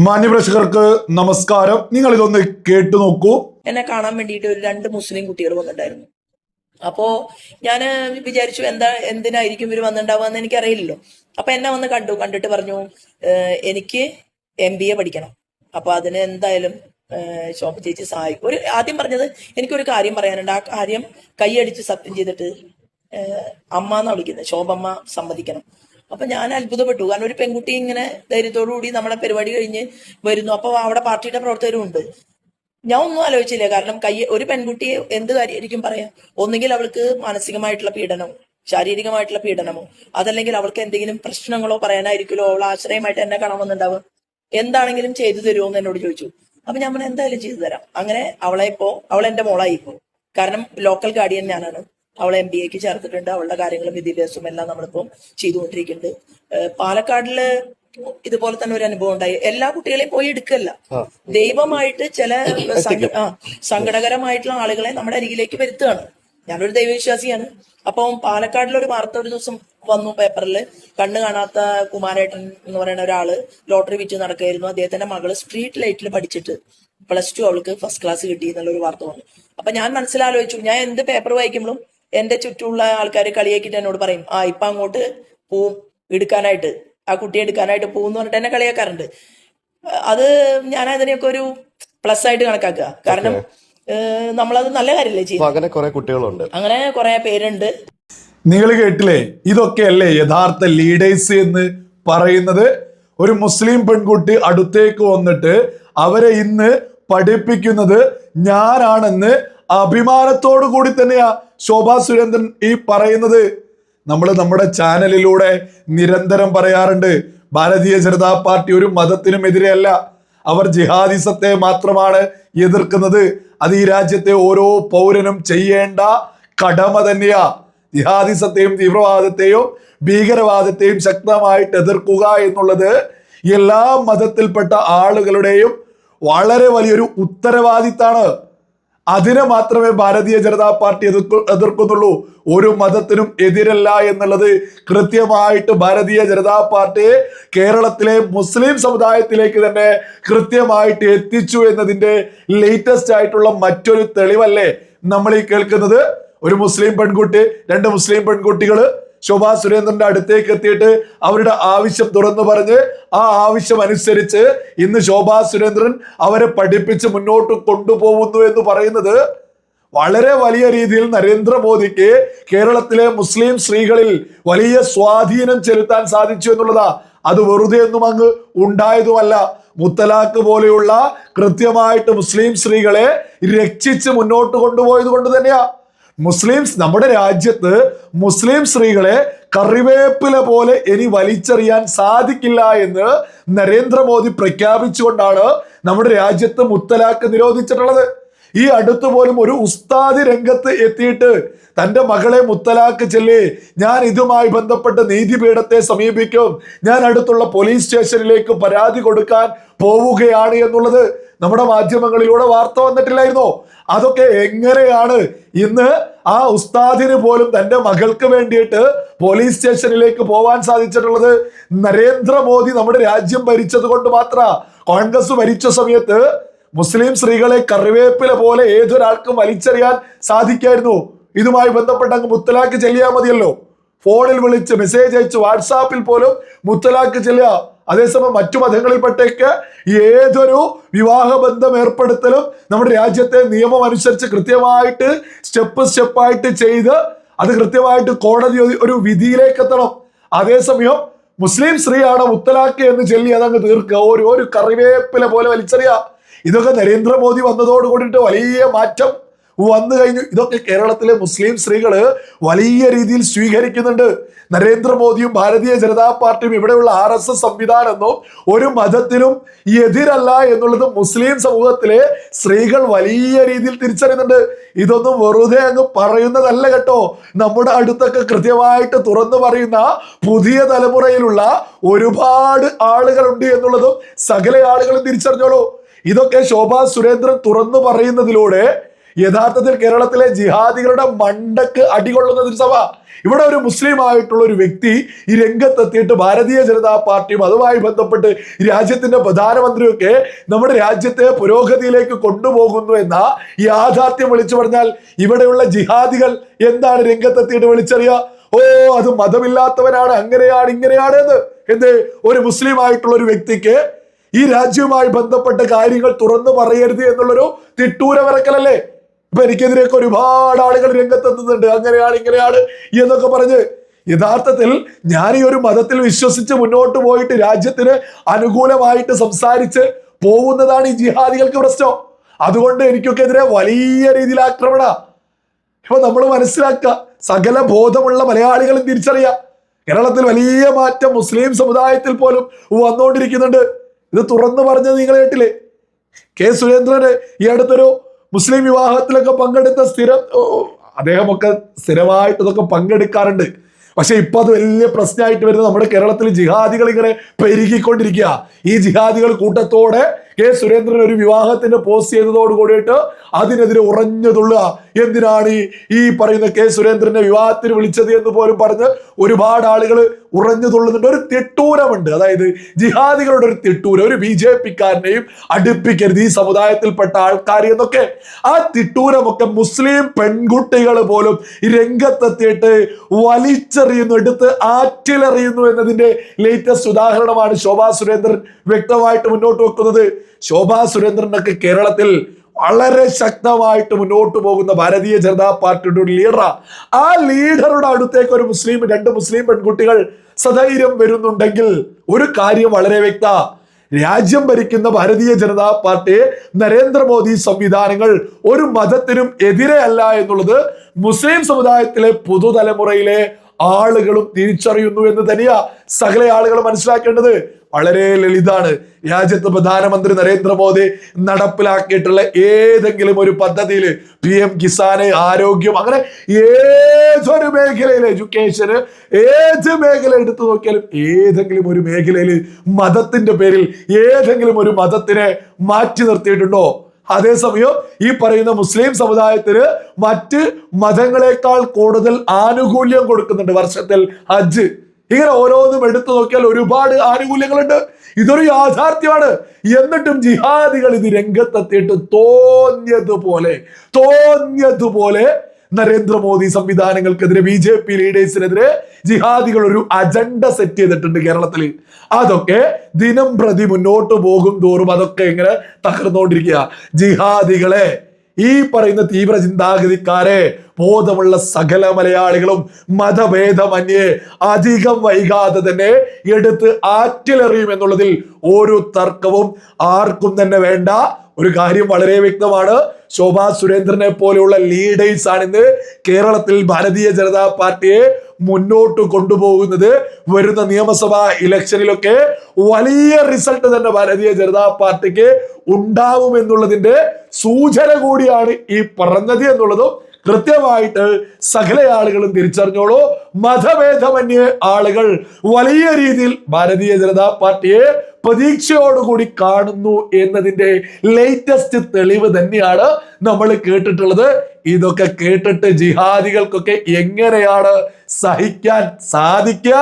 മാന്യപ്രേക്ഷകർക്ക് നമസ്കാരം. നിങ്ങൾ ഇതൊന്ന് കേട്ടു നോക്കൂ. എന്നെ കാണാൻ വേണ്ടിയിട്ട് ഒരു 2 മുസ്ലിം കുട്ടികൾ വന്നിട്ടുണ്ടായിരുന്നു. അപ്പോ ഞാൻ വിചാരിച്ചു എന്തിനായിരിക്കും ഇവർ വന്നിട്ടുണ്ടാവുക എന്ന് എനിക്കറിയില്ലല്ലോ. അപ്പൊ എന്നെ വന്ന് കണ്ടിട്ട് പറഞ്ഞു എനിക്ക് MBA പഠിക്കണം, അപ്പൊ അതിന് എന്തായാലും ശോഭ ചേച്ചി സഹായിക്കും. ആദ്യം പറഞ്ഞത് എനിക്കൊരു കാര്യം പറയാനുണ്ട്, ആ കാര്യം കൈയടിച്ച് സത്യം ചെയ്തിട്ട് അമ്മ എന്നാ വിളിക്കുന്നത്, ശോഭമ്മ സമ്മതിക്കണം. അപ്പൊ ഞാൻ അത്ഭുതപ്പെട്ടു. കാരണം ഒരു പെൺകുട്ടി ഇങ്ങനെ ധൈര്യത്തോടു കൂടി നമ്മളെ പരിപാടി കഴിഞ്ഞ് വരുന്നു. അപ്പൊ അവിടെ പാർട്ടിയുടെ പ്രവർത്തകരും ഉണ്ട്. ഞാൻ ഒന്നും ആലോചിച്ചില്ല. കാരണം ഒരു പെൺകുട്ടിയെ എന്ത് കാര്യമായിരിക്കും പറയാം. ഒന്നുകിൽ അവൾക്ക് മാനസികമായിട്ടുള്ള പീഡനമോ ശാരീരികമായിട്ടുള്ള പീഡനമോ, അതല്ലെങ്കിൽ അവൾക്ക് എന്തെങ്കിലും പ്രശ്നങ്ങളോ പറയാനായിരിക്കുമല്ലോ അവൾ ആശ്രയമായിട്ട് എന്നെ കാണാൻ വന്നിട്ടുണ്ടാവുക. എന്താണെങ്കിലും ചെയ്തു തരുമോ എന്ന് എന്നോട് ചോദിച്ചു. അപ്പൊ ഞാൻ എന്തായാലും ചെയ്തു തരാം. അങ്ങനെ അവൾ എന്റെ മോളായി ഇപ്പോ. കാരണം ലോക്കൽ ഗാർഡിയൻ ഞാനാണ്. അവളെ MBAക്ക് ചേർത്തിട്ടുണ്ട്. അവളുടെ കാര്യങ്ങളും വിദ്യാഭ്യാസവും എല്ലാം നമ്മളിപ്പം ചെയ്തുകൊണ്ടിരിക്കുന്നുണ്ട്. പാലക്കാടില് ഇതുപോലെ തന്നെ ഒരു അനുഭവം ഉണ്ടായി. എല്ലാ കുട്ടികളെയും പോയി എടുക്കല്ല, ദൈവമായിട്ട് ചില സങ്കടകരമായിട്ടുള്ള ആളുകളെ നമ്മുടെ അരികിലേക്ക് വരുത്തുകയാണ്. ഞാനൊരു ദൈവവിശ്വാസിയാണ്. അപ്പം പാലക്കാടിലൊരു വാർത്ത ഒരു ദിവസം വന്നു പേപ്പറിൽ. കണ്ണ് കാണാത്ത കുമാരേട്ടൻ എന്ന് പറയുന്ന ഒരാള് ലോട്ടറി വിറ്റ് നടക്കുകയായിരുന്നു. അദ്ദേഹത്തിന്റെ മകള് സ്ട്രീറ്റ് ലൈറ്റിൽ പഠിച്ചിട്ട് +2 അവൾക്ക് ഫസ്റ്റ് ക്ലാസ് കിട്ടി എന്നുള്ളൊരു വാർത്ത വന്നു. അപ്പൊ ഞാൻ മനസ്സിലാലോചിച്ചു, ഞാൻ എന്ത് പേപ്പർ വായിക്കുമ്പോഴും എന്റെ ചുറ്റുമുള്ള ആൾക്കാർ കളിയാക്കിയിട്ട് എന്നോട് പറയും, ഇപ്പൊ അങ്ങോട്ട് പോവും എടുക്കാനായിട്ട്, ആ കുട്ടിയെ എടുക്കാനായിട്ട് പോകുമെന്ന് പറഞ്ഞിട്ട് എന്നെ കളിയാക്കാറുണ്ട്. അത് ഞാൻ അതിനെയൊക്കെ ഒരു പ്ലസ് ആയിട്ട് കണക്കാക്കുക. കാരണം നമ്മളത് നല്ല കാര്യമല്ലേ ചെയ്യും. അങ്ങനെ കുറെ പേരുണ്ട്. നിങ്ങൾ കേട്ടില്ലേ? ഇതൊക്കെയല്ലേ യഥാർത്ഥ ലീഡേഴ്സ് എന്ന് പറയുന്നത്. ഒരു മുസ്ലിം പെൺകുട്ടി അടുത്തേക്ക് വന്നിട്ട് അവരെ ഇന്ന് പഠിപ്പിക്കുന്നത് ഞാനാണെന്ന് അഭിമാനത്തോടു കൂടി തന്നെയാ ശോഭാ സുരേന്ദ്രൻ ഈ പറയുന്നത്. നമ്മൾ നമ്മുടെ ചാനലിലൂടെ നിരന്തരം പറയാറുണ്ട്, ഭാരതീയ ജനതാ പാർട്ടി ഒരു മതത്തിനും എതിരെയല്ല. അവർ ജിഹാദിസത്തെ മാത്രമാണ് എതിർക്കുന്നത്. അത് ഈ രാജ്യത്തെ ഓരോ പൗരനും ചെയ്യേണ്ട കടമ തന്നെയാ. ജിഹാദിസത്തെയും തീവ്രവാദത്തെയും ഭീകരവാദത്തെയും ശക്തമായിട്ട് എതിർക്കുക എന്നുള്ളത് എല്ലാ മതത്തിൽപ്പെട്ട ആളുകളുടെയും വളരെ വലിയൊരു ഉത്തരവാദിത്താണ്. അതിനെ മാത്രമേ ഭാരതീയ ജനതാ പാർട്ടി എതിർക്കുന്നുള്ളൂ. ഒരു മതത്തിനും എതിരല്ല എന്നുള്ളത് കൃത്യമായിട്ട് ഭാരതീയ ജനതാ പാർട്ടി കേരളത്തിലെ മുസ്ലിം സമുദായത്തിലേക്ക് തന്നെ കൃത്യമായിട്ട് എത്തിച്ചു എന്നതിന്റെ ലേറ്റസ്റ്റ് ആയിട്ടുള്ള മറ്റൊരു തെളിവല്ലേ നമ്മൾ ഈ കേൾക്കുന്നത്. ഒരു മുസ്ലിം പെൺകുട്ടി, 2 മുസ്ലിം പെൺകുട്ടികള് ശോഭാ സുരേന്ദ്രന്റെ അടുത്തേക്ക് എത്തിയിട്ട് അവരുടെ ആവശ്യം തുറന്നു പറഞ്ഞ് ആ ആവശ്യം അനുസരിച്ച് ഇന്ന് ശോഭാ സുരേന്ദ്രൻ അവരെ പഠിപ്പിച്ച് മുന്നോട്ട് കൊണ്ടുപോകുന്നു എന്ന് പറയുന്നത് വളരെ വലിയ രീതിയിൽ നരേന്ദ്രമോദിക്ക് കേരളത്തിലെ മുസ്ലിം സ്ത്രീകളിൽ വലിയ സ്വാധീനം ചെലുത്താൻ സാധിച്ചു എന്നുള്ളതാ. അത് വെറുതെ ഒന്നും അങ്ങ് ഉണ്ടായതുമല്ല. മുത്തലാഖ് പോലെയുള്ള കൃത്യമായിട്ട് മുസ്ലിം സ്ത്രീകളെ രക്ഷിച്ച് മുന്നോട്ട് കൊണ്ടുപോയത് കൊണ്ട് തന്നെയാ നമ്മുടെ രാജ്യത്ത് മുസ്ലിം സ്ത്രീകളെ കറിവേപ്പില പോലെ ഇനി വലിച്ചെറിയാൻ സാധിക്കില്ല എന്ന് നരേന്ദ്രമോദി പ്രഖ്യാപിച്ചുകൊണ്ടാണ് നമ്മുടെ രാജ്യത്ത് മുത്തലാഖ് നിരോധിച്ചിട്ടുള്ളത്. ഈ അടുത്ത് പോലും ഒരു ഉസ്താദ് രംഗത്ത് എത്തിയിട്ട് തന്റെ മകളെ മുത്തലാഖ് ചൊല്ലി, ഞാൻ ഇതുമായി ബന്ധപ്പെട്ട് നീതിപീഠത്തെ സമീപിക്കും, ഞാൻ അടുത്തുള്ള പോലീസ് സ്റ്റേഷനിലേക്ക് പരാതി കൊടുക്കാൻ പോവുകയാണ് എന്നുള്ളത് നമ്മുടെ മാധ്യമങ്ങളിലൂടെ വാർത്ത വന്നിട്ടില്ലായിരുന്നോ? അതൊക്കെ എങ്ങനെയാണ് ഇന്ന് ആ ഉസ്താദിന് പോലും തന്റെ മകൾക്ക് വേണ്ടിയിട്ട് പോലീസ് സ്റ്റേഷനിലേക്ക് പോവാൻ സാധിച്ചിട്ടുള്ളത്? നരേന്ദ്രമോദി നമ്മുടെ രാജ്യം ഭരിച്ചത് കൊണ്ട് മാത്ര. കോൺഗ്രസ് ഭരിച്ച സമയത്ത് മുസ്ലിം സ്ത്രീകളെ കറിവേപ്പില പോലെ ഏതൊരാൾക്കും വലിച്ചെറിയാൻ സാധിക്കായിരുന്നു. ഇതുമായി ബന്ധപ്പെട്ട് അങ്ങ് മുത്തലാഖ് ചെല്ലിയാൽ മതിയല്ലോ. ഫോണിൽ വിളിച്ച് മെസ്സേജ് അയച്ച് വാട്സാപ്പിൽ പോലും മുത്തലാഖ് ചെല്ലുക. അതേസമയം മറ്റു മതങ്ങളിൽപ്പെട്ടേക്ക് ഏതൊരു വിവാഹ ബന്ധം ഏർപ്പെടുത്തലും നമ്മുടെ രാജ്യത്തെ നിയമം അനുസരിച്ച് കൃത്യമായിട്ട് സ്റ്റെപ്പായിട്ട് ചെയ്ത് അത് കൃത്യമായിട്ട് കോടതി ഒരു വിധിയിലേക്ക് എത്തണം. അതേസമയം മുസ്ലിം സ്ത്രീയാണ് മുത്തലാഖ് എന്ന് ചൊല്ലി അതങ്ങ് തീർക്കുക, ഒരു കറിവേപ്പില പോലെ വലിച്ചെറിയുക. ഇതൊക്കെ നരേന്ദ്രമോദി വന്നതോട് കൂടിയിട്ട് വലിയ മാറ്റം വന്നു കഴിഞ്ഞു. ഇതൊക്കെ കേരളത്തിലെ മുസ്ലിം സ്ത്രീകള് വലിയ രീതിയിൽ സ്വീകരിക്കുന്നുണ്ട്. നരേന്ദ്രമോദിയും ഭാരതീയ ജനതാ പാർട്ടിയും ഇവിടെയുള്ള RSS സംവിധാനമൊന്നും ഒരു മതത്തിനും എതിരല്ല എന്നുള്ളത് മുസ്ലിം സമൂഹത്തിലെ സ്ത്രീകൾ വലിയ രീതിയിൽ തിരിച്ചറിയുന്നുണ്ട്. ഇതൊന്നും വെറുതെ അങ്ങ് പറയുന്നതല്ല കേട്ടോ. നമ്മുടെ അടുത്തൊക്കെ കൃത്യമായിട്ട് തുറന്നു പറയുന്ന പുതിയ തലമുറയിലുള്ള ഒരുപാട് ആളുകളുണ്ട് എന്നുള്ളതും സകല ആളുകളും തിരിച്ചറിഞ്ഞോളൂ. ഇതൊക്കെ ശോഭാ സുരേന്ദ്രൻ തുറന്നു പറയുന്നതിലൂടെ യഥാർത്ഥത്തിൽ കേരളത്തിലെ ജിഹാദികളുടെ മണ്ടക്ക് അടികൊള്ളുന്ന ഒരു സഭ. ഇവിടെ ഒരു മുസ്ലിം ആയിട്ടുള്ള ഒരു വ്യക്തി ഈ രംഗത്തെത്തിയിട്ട് ഭാരതീയ ജനതാ പാർട്ടിയും അതുമായി ബന്ധപ്പെട്ട് രാജ്യത്തിന്റെ പ്രധാനമന്ത്രിയൊക്കെ നമ്മുടെ രാജ്യത്തെ പുരോഗതിയിലേക്ക് കൊണ്ടുപോകുന്നു എന്ന യാഥാർത്ഥ്യം വിളിച്ചു പറഞ്ഞാൽ ഇവിടെയുള്ള ജിഹാദികൾ എന്താണ് രംഗത്തെത്തിയിട്ട് വിളിച്ചറിയുക? ഓ, അത് മതമില്ലാത്തവനാണ്, അങ്ങനെയാണ് ഇങ്ങനെയാണ് എന്ന്. എന്ത്, ഒരു മുസ്ലിം ആയിട്ടുള്ള ഒരു വ്യക്തിക്ക് ഈ രാജ്യവുമായി ബന്ധപ്പെട്ട കാര്യങ്ങൾ തുറന്നു പറയരുത് എന്നുള്ളൊരു തിട്ടൂര വരക്കലല്ലേ? ഇപ്പൊ എനിക്കെതിരെയൊക്കെ ഒരുപാട് ആളുകൾ രംഗത്തെത്തുന്നുണ്ട്, അങ്ങനെയാണ് ഇങ്ങനെയാണ് എന്നൊക്കെ പറഞ്ഞ്. യഥാർത്ഥത്തിൽ ഞാൻ ഈ ഒരു മതത്തിൽ വിശ്വസിച്ച് മുന്നോട്ട് പോയിട്ട് രാജ്യത്തിന് അനുകൂലമായിട്ട് സംസാരിച്ച് പോകുന്നതാണ് ഈ ജിഹാദികൾക്ക് പ്രശ്നം. അതുകൊണ്ട് എനിക്കൊക്കെ എതിരെ വലിയ രീതിയിൽ ആക്രമണ. ഇപ്പൊ നമ്മൾ മനസ്സിലാക്കുക, സകല ബോധമുള്ള മലയാളികളും തിരിച്ചറിയാം, കേരളത്തിൽ വലിയ മാറ്റം മുസ്ലിം സമുദായത്തിൽ പോലും വന്നുകൊണ്ടിരിക്കുന്നുണ്ട്. ഇത് തുറന്നു പറഞ്ഞത് നിങ്ങൾ കേട്ടില്ലേ? കെ സുരേന്ദ്രന് ഈ അടുത്തൊരു മുസ്ലിം വിവാഹത്തിലൊക്കെ പങ്കെടുത്ത അദ്ദേഹമൊക്കെ സ്ഥിരമായിട്ട് ഇതൊക്കെ പങ്കെടുക്കാറുണ്ട്. പക്ഷെ ഇപ്പൊ അത് വലിയ പ്രശ്നമായിട്ട് വരുന്നത് നമ്മുടെ കേരളത്തിൽ ജിഹാദികൾ ഇങ്ങനെ പെരുകിക്കൊണ്ടിരിക്കുക. ഈ ജിഹാദികൾ കൂട്ടത്തോടെ കെ സുരേന്ദ്രൻ ഒരു വിവാഹത്തിന്റെ പോസ്റ്റ് ചെയ്തതോട് കൂടിയിട്ട് അതിനെതിരെ ഉറഞ്ഞതുള്ള എന്തിനാണ് ഈ പറയുന്ന കെ സുരേന്ദ്രനെ വിവാഹത്തിന് വിളിച്ചത് എന്ന് പോലും പറഞ്ഞ് ഒരുപാട് ആളുകൾ ഉറഞ്ഞു തുള്ളുന്നുണ്ട്. ഒരു തിട്ടൂരമുണ്ട്, അതായത് ജിഹാദികളുടെ ഒരു തിട്ടൂരം, ഒരു BJP-കാരനെയും അടുപ്പിക്കരുത് ഈ സമുദായത്തിൽപ്പെട്ട ആൾക്കാർ എന്നൊക്കെ. ആ തിട്ടൂരമൊക്കെ മുസ്ലിം പെൺകുട്ടികൾ പോലും രംഗത്തെത്തിയിട്ട് വലിച്ചെറിയുന്നു, എടുത്ത് ആറ്റിലെറിയുന്നു എന്നതിന്റെ ലേറ്റസ്റ്റ് ഉദാഹരണമാണ് ശോഭാ സുരേന്ദ്രൻ വ്യക്തമായിട്ട് മുന്നോട്ട് വെക്കുന്നത്. ശോഭാ സുരേന്ദ്രനൊക്കെ കേരളത്തിൽ വളരെ ശക്തമായിട്ട് മുന്നോട്ട് പോകുന്ന ഭാരതീയ ജനതാ പാർട്ടിയുടെ ഒരു ലീഡറാ. ആ ലീഡറുടെ അടുത്തേക്ക് ഒരു രണ്ട് മുസ്ലിം പെൺകുട്ടികൾ സധൈര്യം വരുന്നുണ്ടെങ്കിൽ ഒരു കാര്യം വളരെ വ്യക്ത, രാജ്യം ഭരിക്കുന്ന ഭാരതീയ ജനതാ പാർട്ടി, നരേന്ദ്രമോദി സംവിധാനങ്ങൾ ഒരു മതത്തിനും എതിരെ അല്ല എന്നുള്ളത് മുസ്ലിം സമുദായത്തിലെ പുതുതലമുറയിലെ ആളുകളും തിരിച്ചറിയുന്നു എന്ന് തന്നെയാ സകല ആളുകൾ മനസ്സിലാക്കേണ്ടത്. വളരെ ലളിതാണ്. രാജ്യത്ത് പ്രധാനമന്ത്രി നരേന്ദ്രമോദി നടപ്പിലാക്കിയിട്ടുള്ള ഏതെങ്കിലും ഒരു പദ്ധതിയിൽ PM കിസാന്, ആരോഗ്യം, അങ്ങനെ ഏതൊരു മേഖലയിൽ, എഡ്യൂക്കേഷന്, ഏത് മേഖല എടുത്തു നോക്കിയാലും ഏതെങ്കിലും ഒരു മേഖലയിൽ മതത്തിന്റെ പേരിൽ ഏതെങ്കിലും ഒരു മതത്തിനെ മാറ്റി നിർത്തിയിട്ടുണ്ടോ? അതേസമയം ഈ പറയുന്ന മുസ്ലിം സമുദായത്തിന് മറ്റ് മതങ്ങളെക്കാൾ കൂടുതൽ ആനുകൂല്യം കൊടുക്കുന്നുണ്ട്. വർഷത്തിൽ ഹജ്ജ്, ഇങ്ങനെ ഓരോന്നും എടുത്തു നോക്കിയാൽ ഒരുപാട് ആനുകൂല്യങ്ങളുണ്ട്. ഇതൊരു യാഥാർത്ഥ്യമാണ്. എന്നിട്ടും ജിഹാദികൾ ഇത് രംഗത്തെത്തിയിട്ട് തോന്നിയതുപോലെ നരേന്ദ്രമോദി സംവിധാനങ്ങൾക്കെതിരെ, BJP ലീഡേഴ്സിനെതിരെ ജിഹാദികൾ ഒരു അജണ്ട സെറ്റ് ചെയ്തിട്ടുണ്ട് കേരളത്തിൽ. അതൊക്കെ ദിനം പ്രതി മുന്നോട്ട് പോകും തോറും അതൊക്കെ ഇങ്ങനെ തകർന്നുകൊണ്ടിരിക്കുക. ജിഹാദികളെ, ഈ പറയുന്ന തീവ്ര ചിന്താഗതിക്കാരെ ബോധമുള്ള സകല മലയാളികളും മതഭേദമന്യേ അധികം വൈകാതെ തന്നെ എടുത്ത് ആറ്റിലെറിയും എന്നുള്ളതിൽ ഒരു തർക്കവും ആർക്കും തന്നെ വേണ്ട. ഒരു കാര്യം വളരെ വ്യക്തമാണ്, ശോഭാ സുരേന്ദ്രനെ പോലെയുള്ള ലീഡേഴ്സ് ആണ് ഇന്ന് കേരളത്തിൽ ഭാരതീയ ജനതാ പാർട്ടിയെ മുന്നോട്ട് കൊണ്ടുപോകുന്നത്. വരുന്ന നിയമസഭാ ഇലക്ഷനിലൊക്കെ വലിയ റിസൾട്ട് തന്നെ ഭാരതീയ ജനതാ പാർട്ടിക്ക് ഉണ്ടാവുമെന്നുള്ളതിന്റെ സൂചന കൂടിയാണ് ഈ പറഞ്ഞത് എന്നുള്ളതും കൃത്യമായിട്ട് സകല ആളുകളും തിരിച്ചറിഞ്ഞോളൂ. മതഭേദമന്യേ ആളുകൾ വലിയ രീതിയിൽ ഭാരതീയ ജനതാ പാർട്ടിയെ പ്രതീക്ഷയോടുകൂടി കാണുന്നു എന്നതിന്റെ ലേറ്റസ്റ്റ് തെളിവ് തന്നെയാണ് നമ്മൾ കേട്ടിട്ടുള്ളത്. ഇതൊക്കെ കേട്ടിട്ട് ജിഹാദികൾക്കൊക്കെ എങ്ങനെയാണ് സഹിക്കാൻ സാധിക്കുക?